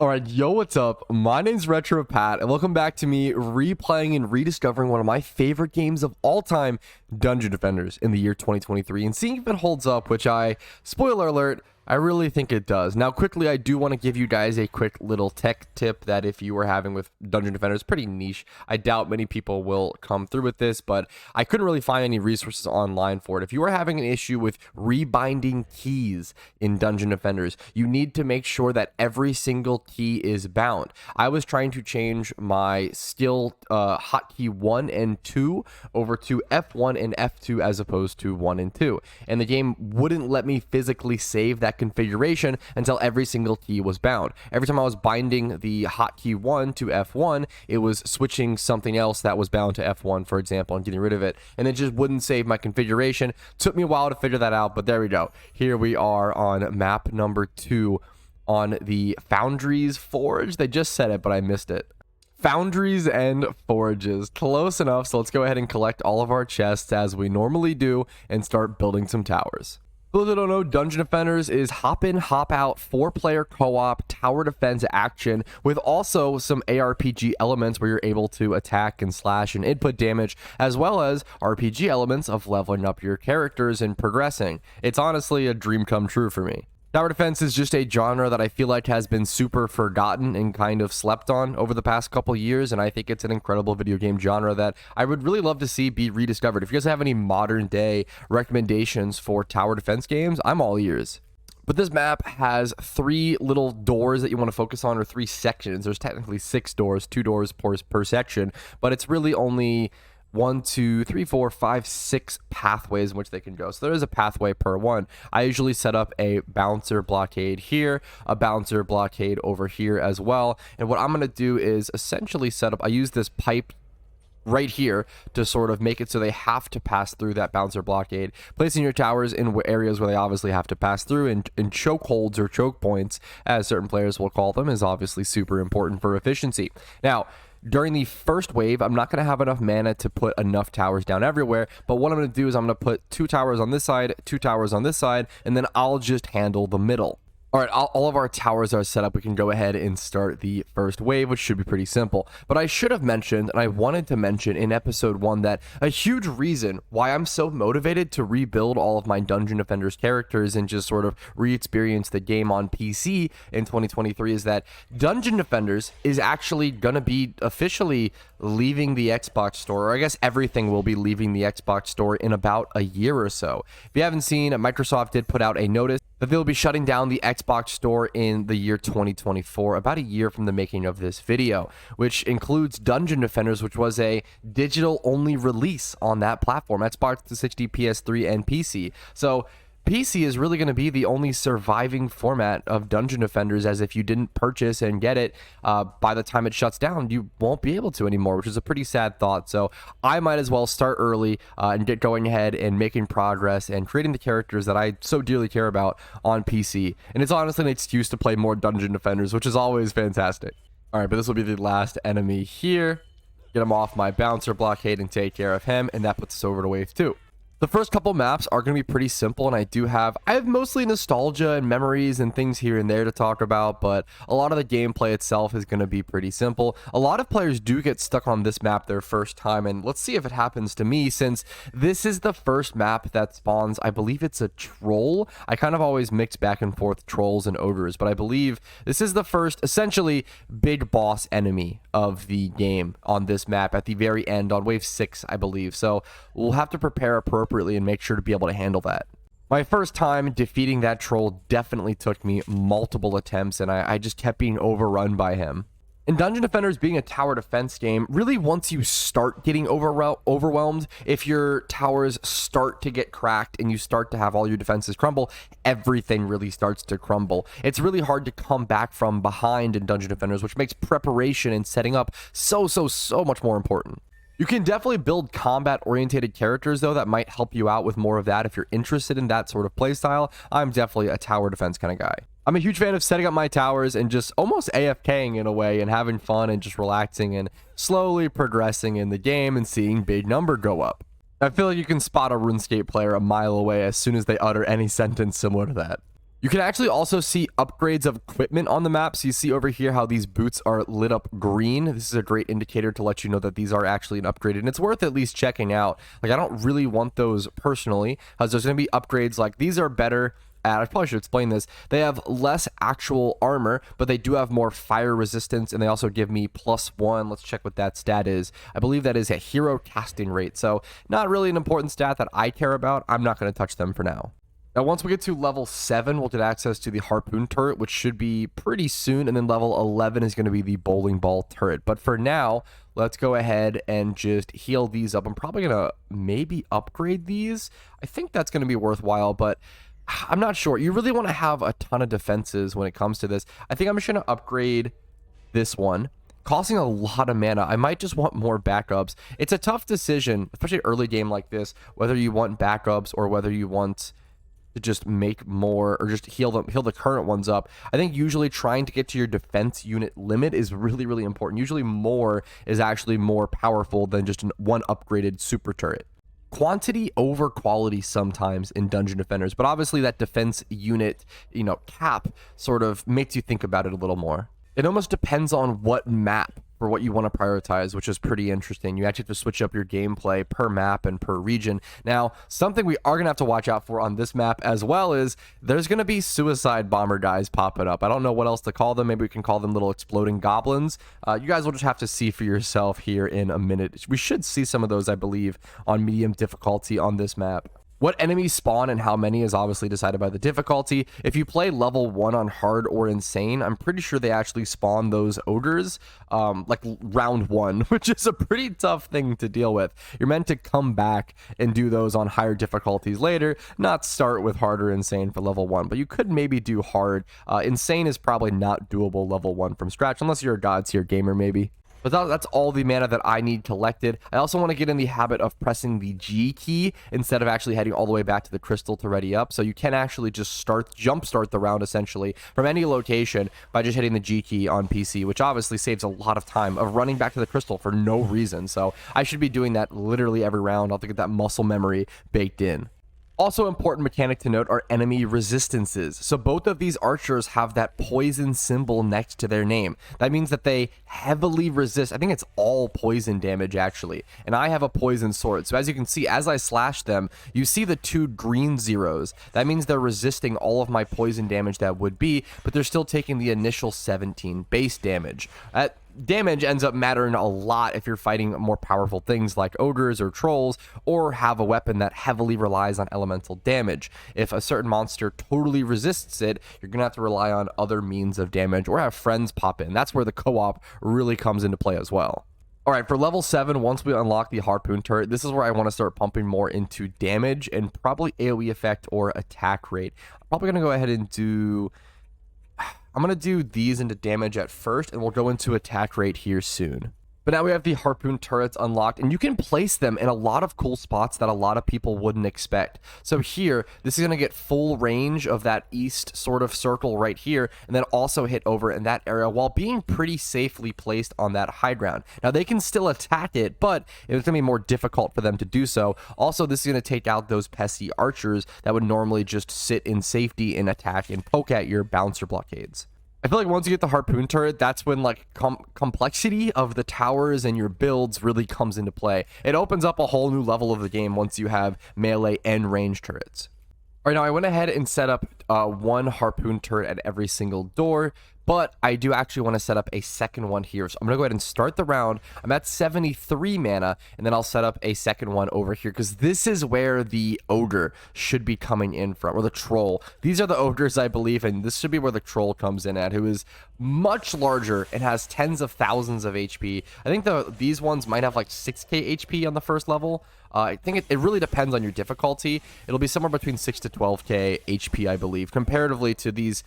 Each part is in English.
All right, yo, what's up? My name's Retro Pat, and welcome back to me replaying and rediscovering one of my favorite games of all time, Dungeon Defenders, in the year 2023, and seeing if it holds up, which spoiler alert, I really think it does. Now, quickly, I do want to give you guys a quick little tech tip that if you were having with Dungeon Defenders, pretty niche. I doubt many people will come through with this, but I couldn't really find any resources online for it. If you are having an issue with rebinding keys in Dungeon Defenders, you need to make sure that every single key is bound. I was trying to change my skill hotkey 1 and 2 over to F1 and F2 as opposed to 1 and 2, and the game wouldn't let me physically save that configuration until every single key was bound. Every time I was binding the hotkey 1 to F1, it was switching something else that was bound to F1, for example, and getting rid of it, and it just wouldn't save my configuration. Took me a while to figure that out, but there we go. Here we are on map number 2 on the Foundries Forge. They just said it, but I missed it. Foundries and Forges. Close enough, so let's go ahead and collect all of our chests as we normally do and start building some towers. For those that don't know, Dungeon Defenders is hop in, hop out, 4-player co-op tower defense action with also some ARPG elements where you're able to attack and slash and input damage, as well as RPG elements of leveling up your characters and progressing. It's honestly a dream come true for me. Tower defense is just a genre that I feel like has been super forgotten and kind of slept on over the past couple years, and I think it's an incredible video game genre that I would really love to see be rediscovered. If you guys have any modern day recommendations for tower defense games, I'm all ears. But this map has 3 little doors that you want to focus on, or 3 sections. There's technically 6 doors, 2 doors per section, but it's really only 1, 2, 3, 4, 5, 6 pathways in which they can go. So there is a pathway per one. I usually set up a bouncer blockade here, a bouncer blockade over here as well. And what I'm going to do is essentially set up, I use this pipe right here to sort of make it so they have to pass through that bouncer blockade. Placing your towers in areas where they obviously have to pass through, and choke holds or choke points, as certain players will call them, is obviously super important for efficiency. Now, during the first wave, I'm not going to have enough mana to put enough towers down everywhere, but what I'm going to do is I'm going to put 2 towers on this side, 2 towers on this side, and then I'll just handle the middle. All right, all of our towers are set up. We can go ahead and start the first wave, which should be pretty simple. But I should have mentioned, and I wanted to mention in episode 1, that a huge reason why I'm so motivated to rebuild all of my Dungeon Defenders characters and just sort of re-experience the game on PC in 2023 is that Dungeon Defenders is actually going to be officially leaving the Xbox store, or I guess everything will be leaving the Xbox store in about a year or so. If you haven't seen, Microsoft did put out a notice that they'll be shutting down the Xbox store in the year 2024, about a year from the making of this video, which includes Dungeon Defenders, which was a digital-only release on that platform, Xbox 360, PS3, and PC. So PC is really going to be the only surviving format of Dungeon Defenders, as if you didn't purchase and get it by the time it shuts down, you won't be able to anymore, which is a pretty sad thought. So I might as well start early and get going ahead and making progress and creating the characters that I so dearly care about on PC. And it's honestly an excuse to play more Dungeon Defenders, which is always fantastic. All right, but this will be the last enemy here. Get him off my bouncer blockade and take care of him, and that puts us over to wave 2. The first couple maps are going to be pretty simple, and I have mostly nostalgia and memories and things here and there to talk about, but a lot of the gameplay itself is going to be pretty simple. A lot of players do get stuck on this map their first time, and let's see if it happens to me, since this is the first map that spawns, I believe it's a troll. I kind of always mix back and forth trolls and ogres, but I believe this is the first, essentially, big boss enemy of the game on this map at the very end on wave 6, I believe. So we'll have to prepare appropriately and make sure to be able to handle that. My first time defeating that troll definitely took me multiple attempts, and I just kept being overrun by him. In Dungeon Defenders being a tower defense game, really once you start getting overwhelmed, if your towers start to get cracked and you start to have all your defenses crumble, everything really starts to crumble. It's really hard to come back from behind in Dungeon Defenders, which makes preparation and setting up so much more important. You can definitely build combat-oriented characters, though, that might help you out with more of that if you're interested in that sort of playstyle. I'm definitely a tower defense kind of guy. I'm a huge fan of setting up my towers and just almost AFKing in a way and having fun and just relaxing and slowly progressing in the game and seeing big number go up. I feel like you can spot a RuneScape player a mile away as soon as they utter any sentence similar to that. You can actually also see upgrades of equipment on the map. So you see over here how these boots are lit up green. This is a great indicator to let you know that these are actually an upgrade, and it's worth at least checking out. Like, I don't really want those personally, as there's going to be upgrades like these are better at, I probably should explain this. They have less actual armor, but they do have more fire resistance, and they also give me +1. Let's check what that stat is. I believe that is a hero casting rate. So not really an important stat that I care about. I'm not going to touch them for now. Now, once we get to level 7, we'll get access to the harpoon turret, which should be pretty soon. And then level 11 is going to be the bowling ball turret. But for now, let's go ahead and just heal these up. I'm probably going to maybe upgrade these. I think that's going to be worthwhile, but I'm not sure. You really want to have a ton of defenses when it comes to this. I think I'm just going to upgrade this one. Costing a lot of mana. I might just want more backups. It's a tough decision, especially early game like this, whether you want backups or whether you want to just make more or just heal the current ones up. I think usually trying to get to your defense unit limit is really, really important. Usually more is actually more powerful than just one upgraded super turret. Quantity over quality sometimes in Dungeon Defenders, but obviously that defense unit, cap sort of makes you think about it a little more. It almost depends on what map for what you want to prioritize, which is pretty interesting. You actually have to switch up your gameplay per map and per region. Now, something we are going to have to watch out for on this map as well is there's going to be suicide bomber guys popping up. I don't know what else to call them. Maybe we can call them little exploding goblins. You guys will just have to see for yourself here in a minute. We should see some of those, I believe, on medium difficulty on this map. What enemies spawn and how many is obviously decided by the difficulty. If you play level 1 on hard or insane, I'm pretty sure they actually spawn those ogres like round 1, which is a pretty tough thing to deal with. You're meant to come back and do those on higher difficulties later, not start with hard or insane for level 1, but you could maybe do hard. Insane is probably not doable level 1 from scratch, unless you're a god tier gamer maybe. But that's all the mana that I need collected. I also want to get in the habit of pressing the G key instead of actually heading all the way back to the crystal to ready up. So you can actually just jump start the round essentially from any location by just hitting the G key on PC, which obviously saves a lot of time of running back to the crystal for no reason. So I should be doing that literally every round. I'll have to get that muscle memory baked in. Also important mechanic to note are enemy resistances. So both of these archers have that poison symbol next to their name. That means that they heavily resist. I think it's all poison damage actually. And I have a poison sword. So as you can see, as I slash them, you see the 2 green zeros. That means they're resisting all of my poison damage that would be, but they're still taking the initial 17 base damage. Damage ends up mattering a lot if you're fighting more powerful things like ogres or trolls, or have a weapon that heavily relies on elemental damage. If a certain monster totally resists it, you're gonna have to rely on other means of damage or have friends pop in. That's where the co-op really comes into play as well. All right, for level 7, once we unlock the harpoon turret, this is where I want to start pumping more into damage and probably AoE effect or attack rate. I'm probably gonna go ahead and I'm going to do these into damage at first, and we'll go into attack rate here soon. But now we have the harpoon turrets unlocked, and you can place them in a lot of cool spots that a lot of people wouldn't expect. So here, this is going to get full range of that east sort of circle right here, and then also hit over in that area while being pretty safely placed on that high ground. Now they can still attack it, but it's going to be more difficult for them to do so. Also, this is going to take out those pesky archers that would normally just sit in safety and attack and poke at your bouncer blockades. I feel like once you get the harpoon turret, that's when like complexity of the towers and your builds really comes into play. It opens up a whole new level of the game once you have melee and range turrets. All right, now I went ahead and set up 1 harpoon turret at every single door, but I do actually want to set up a second one here. So I'm going to go ahead and start the round. I'm at 73 mana, and then I'll set up a second one over here because this is where the ogre should be coming in from, or the troll. These are the ogres, I believe, and this should be where the troll comes in at, who is much larger and has tens of thousands of HP. I think these ones might have like 6k HP on the first level. I think it really depends on your difficulty. It'll be somewhere between 6 to 12k HP, I believe, comparatively to these,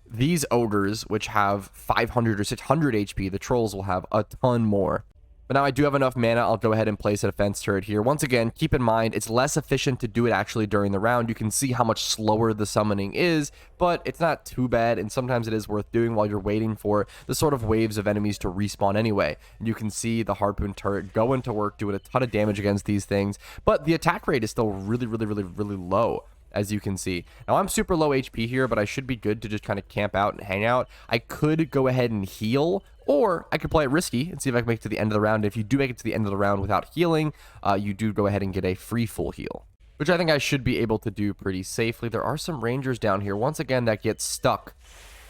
these ogres, which have 500 or 600 HP. The trolls will have a ton more. But now I do have enough mana. I'll go ahead and place a defense turret here. Once again, keep in mind, it's less efficient to do it actually during the round. You can see how much slower the summoning is, but it's not too bad, and sometimes it is worth doing while you're waiting for the sort of waves of enemies to respawn anyway. And you can see the harpoon turret go into work, doing a ton of damage against these things, but the attack rate is still really, really, really, really low. as you can see. Now, I'm super low HP here, but I should be good to just kind of camp out and hang out. I could go ahead and heal, or I could play it risky and see if I can make it to the end of the round. If you do make it to the end of the round without healing, you do go ahead and get a free full heal, which I think I should be able to do pretty safely. There are some rangers down here, once again, that get stuck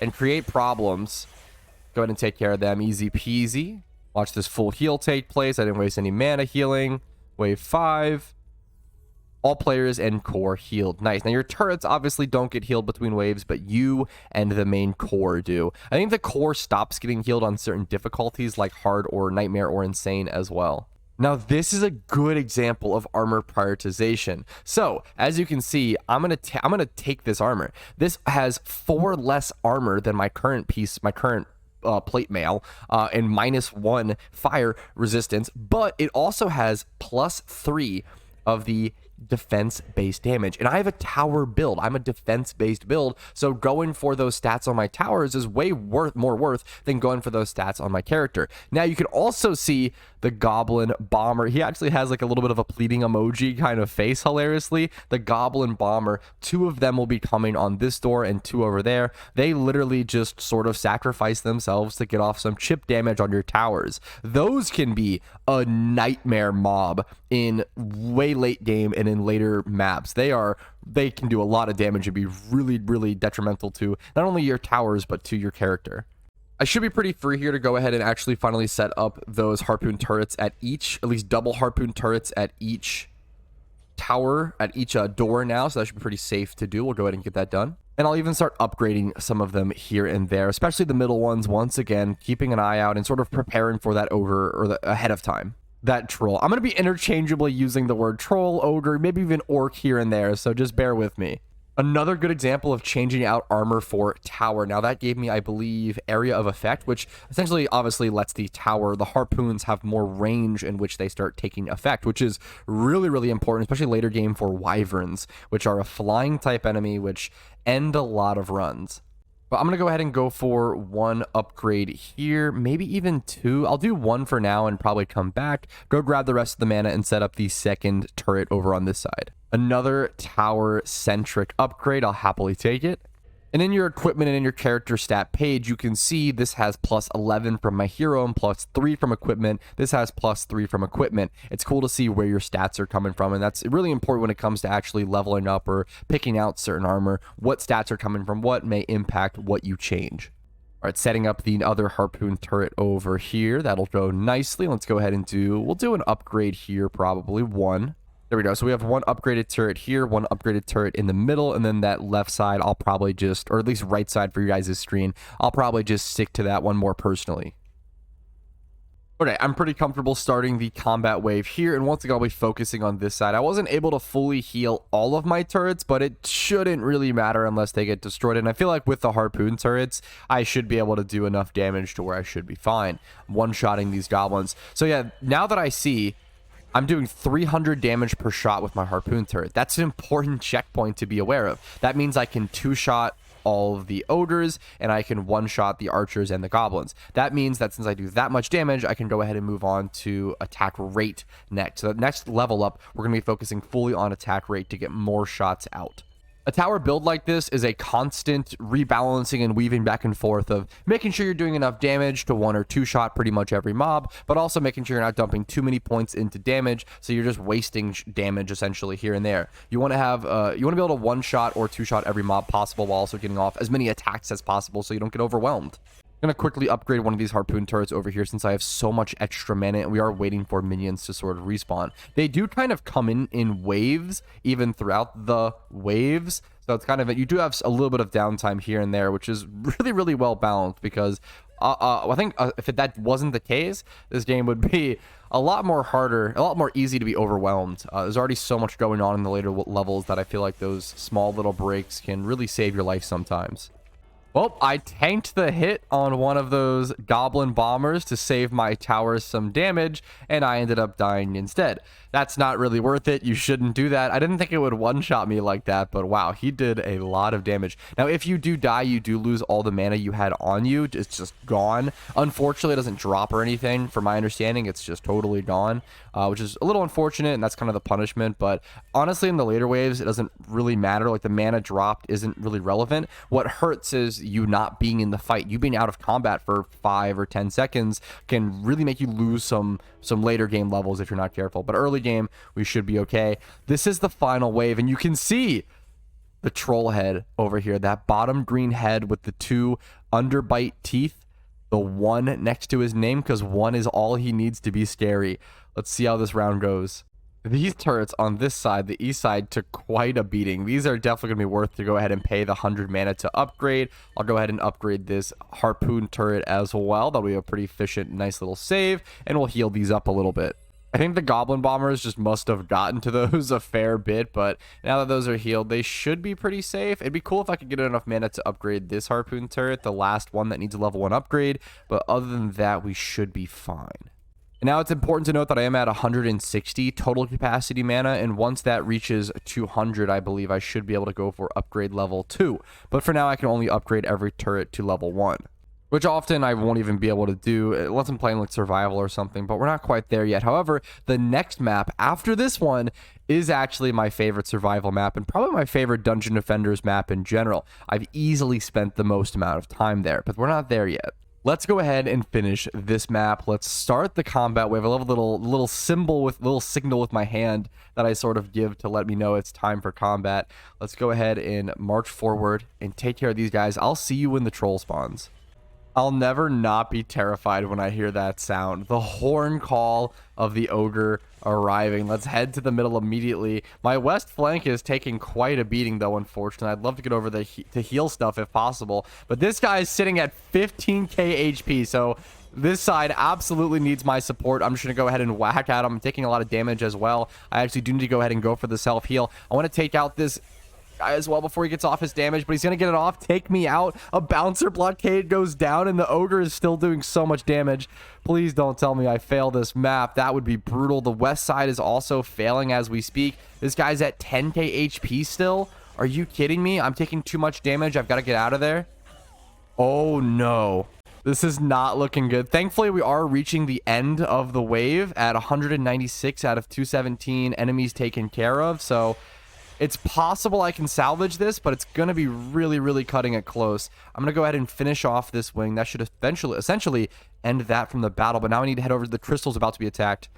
and create problems. Go ahead and take care of them, easy peasy. Watch this full heal take place. I didn't waste any mana healing. Wave 5. All players and core healed. Nice. Now, your turrets obviously don't get healed between waves, but you and the main core do. I think the core stops getting healed on certain difficulties like hard or nightmare or insane as well. Now, this is a good example of armor prioritization. So, as you can see, I'm gonna take this armor. This has 4 less armor than my current piece, my current plate mail, and -1 fire resistance, but it also has +3 of the defense-based damage, and I have a tower build. I'm a defense-based build, so going for those stats on my towers is way more worth than going for those stats on my character. Now, you can also see the goblin bomber. He actually has like a little bit of a pleading emoji kind of face, hilariously. The goblin bomber, 2 of them will be coming on this door and 2 over there. They literally just sort of sacrifice themselves to get off some chip damage on your towers. Those can be a nightmare mob in way late game and in later maps. They can do a lot of damage and be really detrimental to not only your towers but to your character. I should be pretty free here to go ahead and actually finally set up those harpoon turrets at least double harpoon turrets at each tower, at each door now, so that should be pretty safe to do. We'll go ahead and get that done. And I'll even start upgrading some of them here and there, especially the middle ones, once again, keeping an eye out and sort of preparing for that ogre or ahead of time. That troll. I'm going to be interchangeably using the word troll, ogre, maybe even orc here and there, so just bear with me. Another good example of changing out armor for tower. Now, that gave me, I believe, area of effect, which essentially obviously lets the harpoons have more range in which they start taking effect, which is really important, especially later game for wyverns, which are a flying type enemy, which end a lot of runs. But I'm going to go ahead and go for 1 upgrade here, maybe even 2. I'll do 1 for now and probably come back, go grab the rest of the mana and set up the second turret over on this side. Another tower-centric upgrade. I'll happily take it. And in your equipment and in your character stat page, you can see this has +11 from my hero and +3 from equipment. This has +3 from equipment. It's cool to see where your stats are coming from, and that's really important when it comes to actually leveling up or picking out certain armor. What stats are coming from what may impact what you change. All right, setting up the other harpoon turret over here. That'll go nicely. Let's go ahead and we'll do an upgrade here, probably 1. There we go. So we have 1 upgraded turret here, 1 upgraded turret in the middle, and then that left side, I'll probably just, or at least right side for you guys' screen, I'll probably just stick to that one more personally. Okay, I'm pretty comfortable starting the combat wave here, and once again, I'll be focusing on this side. I wasn't able to fully heal all of my turrets, but it shouldn't really matter unless they get destroyed, and I feel like with the harpoon turrets, I should be able to do enough damage to where I should be fine, one-shotting these goblins. So yeah, now that I see I'm doing 300 damage per shot with my harpoon turret. That's an important checkpoint to be aware of. That means I can 2-shot all of the ogres, and I can 1-shot the archers and the goblins. That means that since I do that much damage, I can go ahead and move on to attack rate next. So the next level up, we're going to be focusing fully on attack rate to get more shots out. A tower build like this is a constant rebalancing and weaving back and forth of making sure you're doing enough damage to 1 or 2 shot pretty much every mob, but also making sure you're not dumping too many points into damage, so you're just wasting damage essentially here and there. You want to have you want to be able to 1-shot or 2-shot every mob possible while also getting off as many attacks as possible so you don't get overwhelmed. I'm going to quickly upgrade one of these harpoon turrets over here since I have so much extra mana and we are waiting for minions to sort of respawn. They do kind of come in waves even throughout the waves. So it's kind of, you do have a little bit of downtime here and there, which is really well balanced because I think if that wasn't the case, this game would be a lot more harder, a lot more easy to be overwhelmed. There's already so much going on in the later levels that I feel like those small little breaks can really save your life sometimes. Well, I tanked the hit on one of those goblin bombers to save my towers some damage, and I ended up dying instead. That's not really worth it. You shouldn't do that. I didn't think it would one-shot me like that, but wow, he did a lot of damage. Now, if you do die, you do lose all the mana you had on you. It's just gone. Unfortunately, it doesn't drop or anything. From my understanding, it's just totally gone, which is a little unfortunate, and that's kind of the punishment. But honestly, in the later waves, it doesn't really matter. Like, the mana dropped isn't really relevant. What hurts is you not being in the fight. You being out of combat for 5 or 10 seconds can really make you lose some later game levels if you're not careful. But early game, we should be okay. This is the final wave, and you can see the troll head over here, that bottom green head with the 2 underbite teeth, the 1 next to his name, because 1 is all he needs to be scary. Let's see how this round goes. These turrets on this side, the east side, took quite a beating. These are definitely going to be worth to go ahead and pay the 100 mana to upgrade. I'll go ahead and upgrade this harpoon turret as well. That'll be a pretty efficient, nice little save, and we'll heal these up a little bit. I think the goblin bombers just must have gotten to those a fair bit, but now that those are healed, they should be pretty safe. It'd be cool if I could get enough mana to upgrade this harpoon turret, the last one that needs a level 1 upgrade, but other than that, we should be fine. Now, it's important to note that I am at 160 total capacity mana, and once that reaches 200, I believe I should be able to go for upgrade level 2. But for now, I can only upgrade every turret to level 1, which often I won't even be able to do unless I'm playing like survival or something, but we're not quite there yet. However, the next map after this one is actually my favorite survival map and probably my favorite Dungeon Defenders map in general. I've easily spent the most amount of time there, but we're not there yet. Let's go ahead and finish this map. Let's start the combat wave. I love a little symbol with little signal with my hand that I sort of give to let me know it's time for combat. Let's go ahead and march forward and take care of these guys. I'll see you when the troll spawns. I'll never not be terrified when I hear that sound. The horn call of the ogre arriving. Let's head to the middle immediately. My west flank is taking quite a beating, though, unfortunately. I'd love to get over to heal stuff if possible. But this guy is sitting at 15k HP, so this side absolutely needs my support. I'm just going to go ahead and whack at him. I'm taking a lot of damage as well. I actually do need to go ahead and go for the self-heal. I want to take out this guy as well before he gets off his damage, but he's gonna get it off, take me out. A bouncer blockade goes down, and the ogre is still doing so much damage. Please don't tell me I fail this map. That would be brutal. The west side is also failing as we speak. This guy's at 10k HP still. Are you kidding me? I'm taking too much damage. I've got to get out of there. Oh no, this is not looking good. Thankfully, we are reaching the end of the wave at 196 out of 217 enemies taken care of, so it's possible I can salvage this, but it's going to be really, really cutting it close. I'm going to go ahead and finish off this wing. That should essentially end that from the battle, but now I need to head over to the crystal's about to be attacked.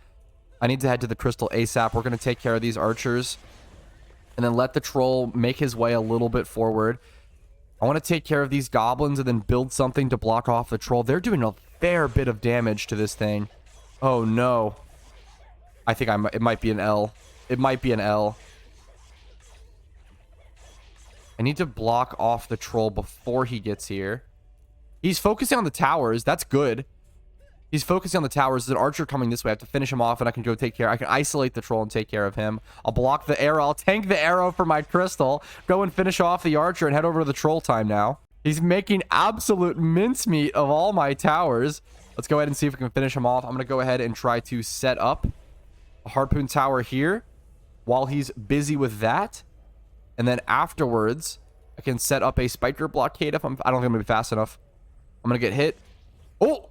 I need to head to the crystal ASAP. We're going to take care of these archers and then let the troll make his way a little bit forward. I want to take care of these goblins and then build something to block off the troll. They're doing a fair bit of damage to this thing. Oh, no. I think it might be an L. It might be an L. I need to block off the troll before he gets here. He's focusing on the towers. That's good. He's focusing on the towers. There's an archer coming this way. I have to finish him off, and I can go take care. I can isolate the troll and take care of him. I'll block the arrow. I'll tank the arrow for my crystal. Go and finish off the archer and head over to the troll time now. He's making absolute mincemeat of all my towers. Let's go ahead and see if we can finish him off. I'm going to go ahead and try to set up a harpoon tower here while he's busy with that. And then afterwards, I can set up a spiker blockade if I don't think I'm going to be fast enough. I'm going to get hit. Oh!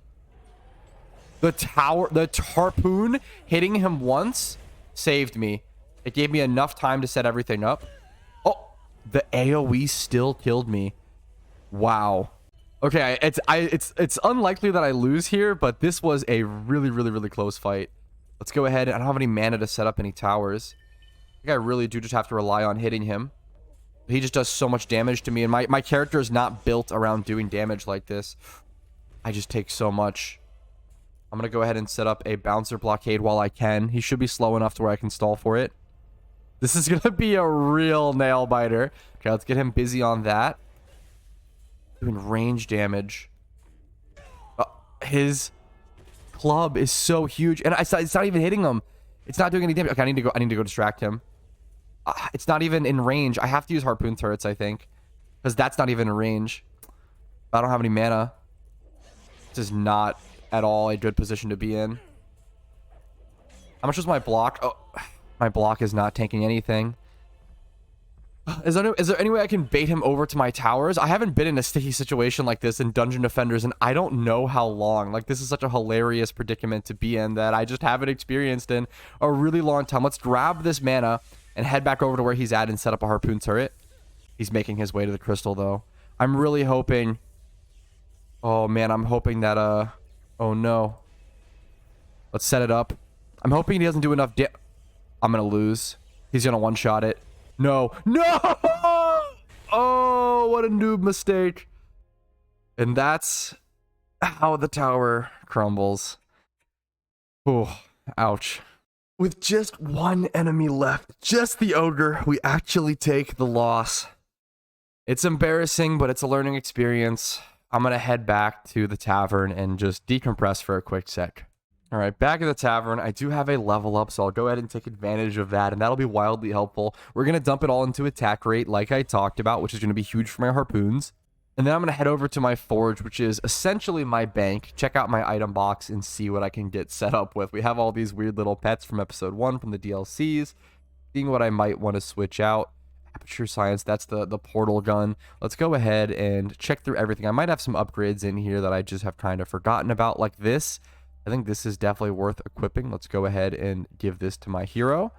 The harpoon hitting him once saved me. It gave me enough time to set everything up. Oh! The AoE still killed me. Wow. Okay, it's unlikely that I lose here, but this was a really, really, really close fight. Let's go ahead. I don't have any mana to set up any towers. I think I really do just have to rely on hitting him. He just does so much damage to me, and my character is not built around doing damage like this. I just take so much. I'm going to go ahead and set up a bouncer blockade while I can. He should be slow enough to where I can stall for it. This is going to be a real nail biter. Okay, let's get him busy on that. Doing range damage. His club is so huge, and it's not even hitting him. It's not doing any damage. Okay, I need to go distract him. It's not even in range. I have to use harpoon turrets, I think, because that's not even in range. I don't have any mana. This is not at all a good position to be in. How much was my block? Oh, my block is not tanking anything. Is there any way I can bait him over to my towers? I haven't been in a sticky situation like this in Dungeon Defenders, and I don't know how long. Like, this is such a hilarious predicament to be in that I just haven't experienced in a really long time. Let's grab this mana and head back over to where he's at and set up a harpoon turret. He's making his way to the crystal, though. I'm really hoping... Oh, man, I'm hoping that, Oh, no. Let's set it up. I'm hoping he doesn't do enough I'm gonna lose. He's gonna one-shot it. No. No! Oh, what a noob mistake. And that's how the tower crumbles. Oh, ouch. With just one enemy left, just the ogre, we actually take the loss. It's embarrassing, but it's a learning experience. I'm going to head back to the tavern and just decompress for a quick sec. All right, back at the tavern, I do have a level up, so I'll go ahead and take advantage of that, and that'll be wildly helpful. We're going to dump it all into attack rate, like I talked about, which is going to be huge for my harpoons. And then I'm going to head over to my forge, which is essentially my bank, check out my item box, and see what I can get set up with. We have all these weird little pets from episode 1 from the DLCs, seeing what I might want to switch out. Aperture Science, that's the portal gun. Let's go ahead and check through everything. I might have some upgrades in here that I just have kind of forgotten about, like this. I think this is definitely worth equipping. Let's go ahead and give this to my hero.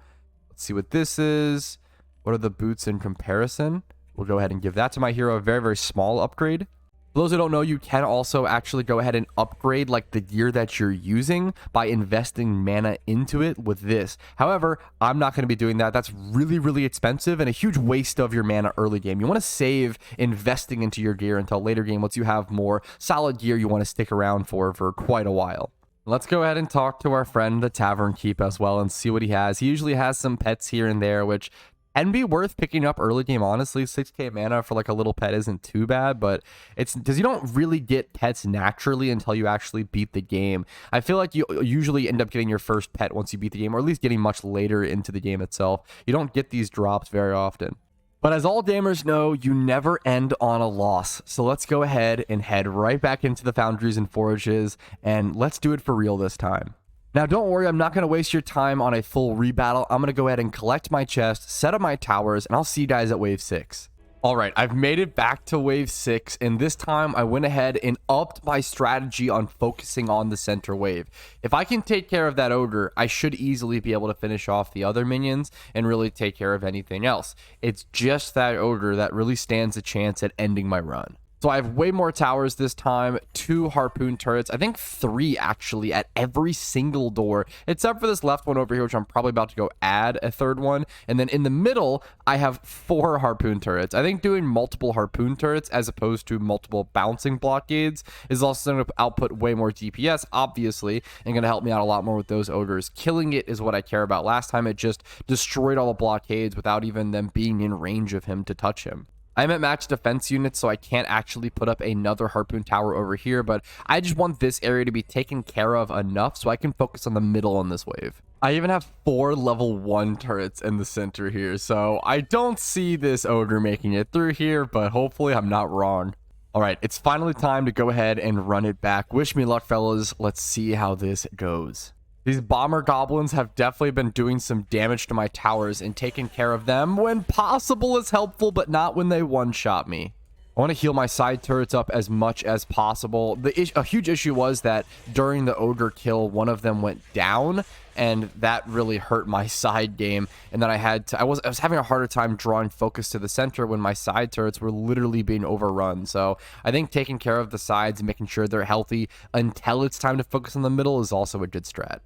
Let's see what this is. What are the boots in comparison? We'll go ahead and give that to my hero. A very, very small upgrade. For those who don't know, you can also actually go ahead and upgrade like the gear that you're using by investing mana into it with this. However, I'm not going to be doing that. That's really, really expensive and a huge waste of your mana early game. You want to save investing into your gear until later game once you have more solid gear you want to stick around for quite a while. Let's go ahead and talk to our friend, the Tavern Keep, as well and see what he has. He usually has some pets here and there, which can be worth picking up early game, honestly. 6k mana for like a little pet isn't too bad, but it's because you don't really get pets naturally until you actually beat the game. I feel like you usually end up getting your first pet once you beat the game, or at least getting much later into the game itself. You don't get these drops very often. But as all gamers know, you never end on a loss. So let's go ahead and head right back into the Foundries and Forges, and let's do it for real this time. Now, don't worry, I'm not going to waste your time on a full rebattle. I'm going to go ahead and collect my chest, set up my towers, and I'll see you guys at wave 6. All right, I've made it back to wave 6, and this time I went ahead and upped my strategy on focusing on the center wave. If I can take care of that ogre, I should easily be able to finish off the other minions and really take care of anything else. It's just that ogre that really stands a chance at ending my run. So I have way more towers this time, 2 harpoon turrets, I think 3 actually at every single door, except for this left one over here, which I'm probably about to go add a 3rd one. And then in the middle, I have 4 harpoon turrets. I think doing multiple harpoon turrets as opposed to multiple bouncing blockades is also going to output way more DPS, obviously, and going to help me out a lot more with those ogres. Killing it is what I care about. Last time it just destroyed all the blockades without even them being in range of him to touch him. I'm at max defense units, so I can't actually put up another harpoon tower over here, but I just want this area to be taken care of enough so I can focus on the middle on this wave. I even have 4 level 1 turrets in the center here, so I don't see this ogre making it through here, but hopefully I'm not wrong. All right, it's finally time to go ahead and run it back. Wish me luck, fellas. Let's see how this goes. These bomber goblins have definitely been doing some damage to my towers, and taking care of them when possible is helpful, but not when they one-shot me. I want to heal my side turrets up as much as possible. A huge issue was that during the ogre kill, one of them went down, and that really hurt my side game. And then I was having a harder time drawing focus to the center when my side turrets were literally being overrun. So I think taking care of the sides and making sure they're healthy until it's time to focus on the middle is also a good strat.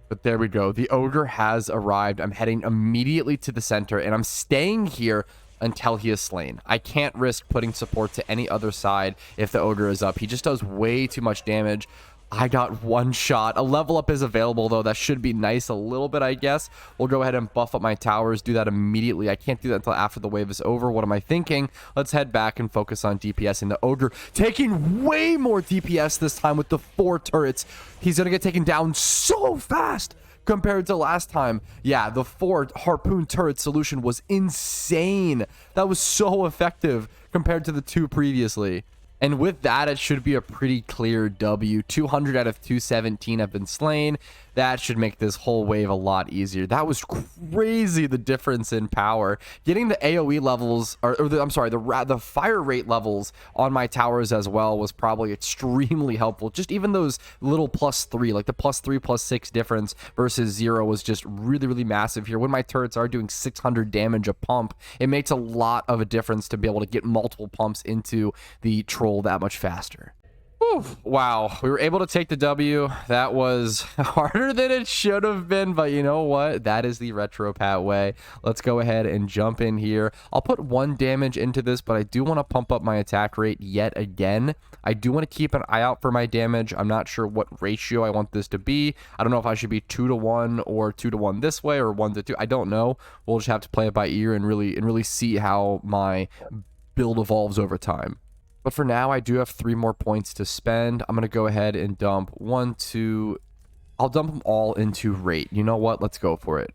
But there we go. The ogre has arrived. I'm heading immediately to the center, and I'm staying here until he is slain. I can't risk putting support to any other side if the ogre is up. He just does way too much damage. I got 1 shot. A level up is available, though. That should be nice a little bit, I guess. We'll go ahead and buff up my towers. Do that immediately. I can't do that until after the wave is over. What am I thinking? Let's head back and focus on DPS. And the ogre taking way more DPS this time with the 4 turrets. He's going to get taken down so fast compared to last time. Yeah, the 4 harpoon turret solution was insane. That was so effective compared to the 2 previously. And with that, it should be a pretty clear W. 200 out of 217 have been slain. That should make this whole wave a lot easier. That was crazy, the difference in power. Getting the AoE levels, the fire rate levels on my towers as well was probably extremely helpful. Just even those little +3, like the +3, +6 difference versus 0 was just really, really massive here. When my turrets are doing 600 damage a pump, it makes a lot of a difference to be able to get multiple pumps into the troll that much faster. Whew. Wow, we were able to take the W. That was harder than it should have been, but you know what? That is the Retro Pat way. Let's go ahead and jump in here. I'll put 1 damage into this, but I do want to pump up my attack rate yet again. I do want to keep an eye out for my damage. I'm not sure what ratio I want this to be. I don't know if I should be 2-to-1 or 2-to-1 this way or 1-to-2. I don't know. We'll just have to play it by ear and really see how my build evolves over time. But for now, I do have 3 more points to spend. I'm going to go ahead and dump 1, 2. I'll dump them all into rate. You know what? Let's go for it.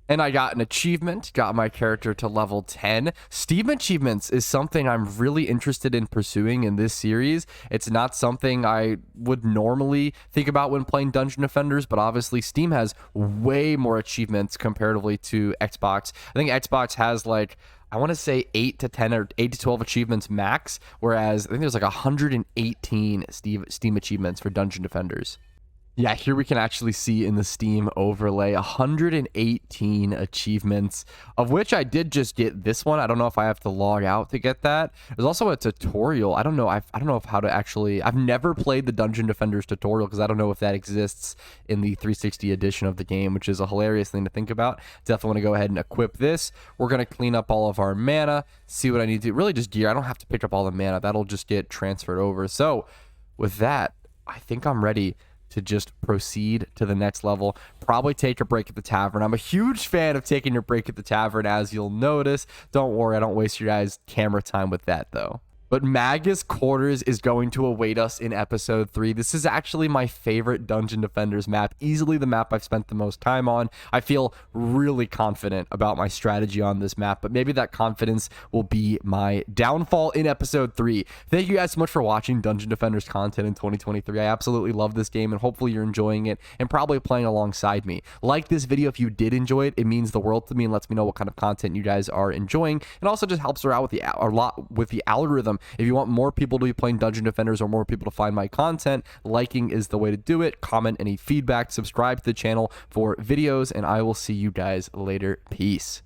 And I got an achievement, got my character to level 10. Steam achievements is something I'm really interested in pursuing in this series. It's not something I would normally think about when playing Dungeon Defenders, but obviously Steam has way more achievements comparatively to Xbox. I think Xbox has like, I want to say 8 to 10 or 8 to 12 achievements max, whereas I think there's like 118 Steam achievements for Dungeon Defenders. Yeah, here we can actually see in the Steam overlay 118 achievements, of which I did just get this one. I don't know if I have to log out to get that. There's also a tutorial. I don't know if how to actually. I've never played the Dungeon Defenders tutorial because I don't know if that exists in the 360 edition of the game, which is a hilarious thing to think about. Definitely want to go ahead and equip this. We're gonna clean up all of our mana, see what I need to really just gear. I don't have to pick up all the mana. That'll just get transferred over. So with that, I think I'm ready to just proceed to the next level. Probably take a break at the tavern. I'm a huge fan of taking your break at the tavern, as you'll notice. Don't worry, I don't waste your guys' camera time with that though. But Magus Quarters is going to await us in episode 3. This is actually my favorite Dungeon Defenders map, easily the map I've spent the most time on. I feel really confident about my strategy on this map, but maybe that confidence will be my downfall in episode 3. Thank you guys so much for watching Dungeon Defenders content in 2023. I absolutely love this game, and hopefully you're enjoying it and probably playing alongside me. Like this video if you did enjoy it. It means the world to me and lets me know what kind of content you guys are enjoying, and also just helps her out with the algorithm. If you want more people to be playing Dungeon Defenders or more people to find my content, liking is the way to do it. Comment any feedback, subscribe to the channel for videos, and I will see you guys later. Peace.